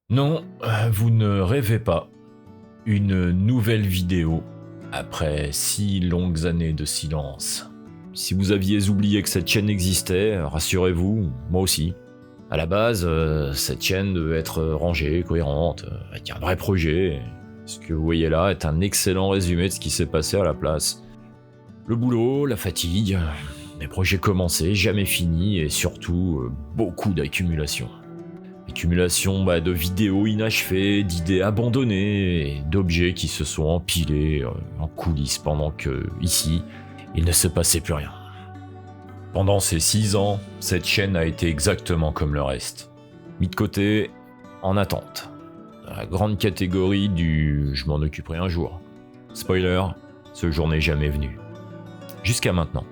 Non, vous ne rêvez pas. Une nouvelle vidéo après 6 longues années de silence. Si vous aviez oublié que cette chaîne existait, rassurez-vous, moi aussi. À la base, cette chaîne devait être rangée, cohérente, avec un vrai projet. Ce que vous voyez là est un excellent résumé de ce qui s'est passé à la place. Le boulot, la fatigue, les projets commencés, jamais finis, et surtout, beaucoup d'accumulation. Accumulation de vidéos inachevées, d'idées abandonnées et d'objets qui se sont empilés en coulisses pendant que, ici, il ne se passait plus rien. Pendant ces 6 ans, cette chaîne a été exactement comme le reste. Mis de côté, en attente. Dans la grande catégorie du « je m'en occuperai un jour ». Spoiler, ce jour n'est jamais venu. Jusqu'à maintenant.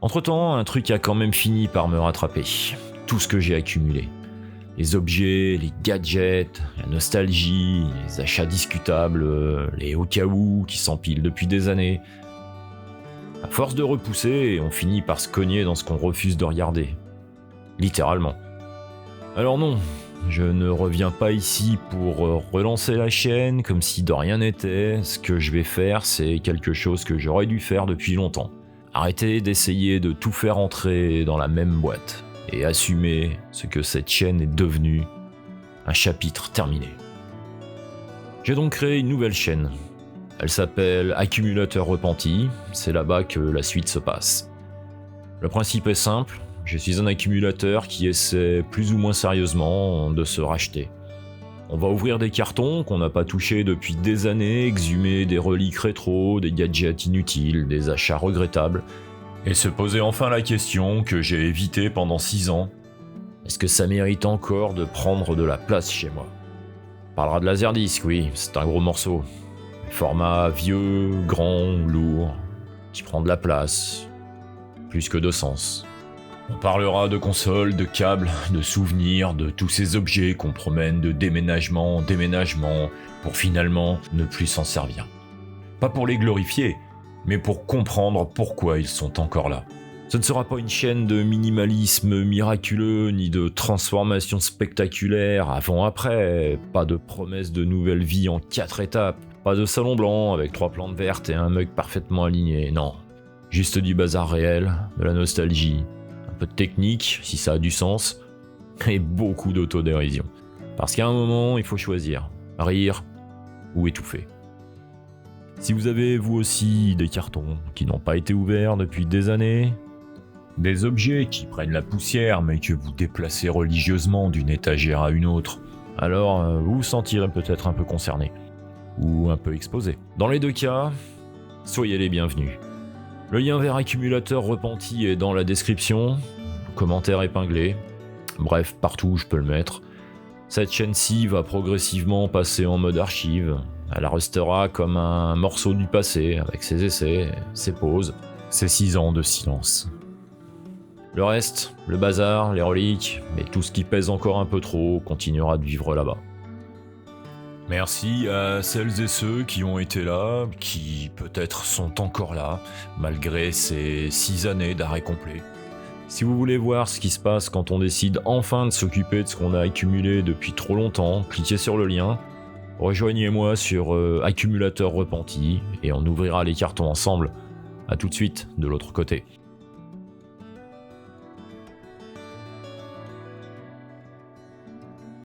Entre-temps, un truc a quand même fini par me rattraper. Tout ce que j'ai accumulé. Les objets, les gadgets, la nostalgie, les achats discutables, les au cas où qui s'empilent depuis des années. À force de repousser, on finit par se cogner dans ce qu'on refuse de regarder. Littéralement. Alors non, je ne reviens pas ici pour relancer la chaîne comme si de rien n'était. Ce que je vais faire, c'est quelque chose que j'aurais dû faire depuis longtemps. Arrêter d'essayer de tout faire entrer dans la même boîte. Et assumer ce que cette chaîne est devenue, un chapitre terminé. J'ai donc créé une nouvelle chaîne. Elle s'appelle Accumulateur Repenti, c'est là-bas que la suite se passe. Le principe est simple, je suis un accumulateur qui essaie plus ou moins sérieusement de se racheter. On va ouvrir des cartons qu'on n'a pas touchés depuis des années, exhumer des reliques rétro, des gadgets inutiles, des achats regrettables, et se poser enfin la question que j'ai évitée pendant 6 ans. Est-ce que ça mérite encore de prendre de la place chez moi ? On parlera de Laserdisc, oui, c'est un gros morceau. Format vieux, grand, lourd, qui prend de la place, plus que de sens. On parlera de consoles, de câbles, de souvenirs, de tous ces objets qu'on promène de déménagement en déménagement pour finalement ne plus s'en servir. Pas pour les glorifier, mais pour comprendre pourquoi ils sont encore là. Ce ne sera pas une chaîne de minimalisme miraculeux, ni de transformation spectaculaire avant-après, pas de promesse de nouvelle vie en 4 étapes, pas de salon blanc avec 3 plantes vertes et un mug parfaitement aligné, non. Juste du bazar réel, de la nostalgie, un peu de technique, si ça a du sens, et beaucoup d'autodérision. Parce qu'à un moment, il faut choisir, rire ou étouffer. Si vous avez vous aussi des cartons qui n'ont pas été ouverts depuis des années, des objets qui prennent la poussière mais que vous déplacez religieusement d'une étagère à une autre, alors vous vous sentirez peut-être un peu concerné, ou un peu exposé. Dans les deux cas, soyez les bienvenus. Le lien vers Accumulateur Repenti est dans la description, commentaire épinglé, bref, partout où je peux le mettre. Cette chaîne-ci va progressivement passer en mode archive. Elle restera comme un morceau du passé, avec ses essais, ses pauses, ses 6 ans de silence. Le reste, le bazar, les reliques, mais tout ce qui pèse encore un peu trop, continuera de vivre là-bas. Merci à celles et ceux qui ont été là, qui peut-être sont encore là, malgré ces 6 années d'arrêt complet. Si vous voulez voir ce qui se passe quand on décide enfin de s'occuper de ce qu'on a accumulé depuis trop longtemps, cliquez sur le lien. Rejoignez-moi sur Accumulateur Repenti et on ouvrira les cartons ensemble. A tout de suite de l'autre côté.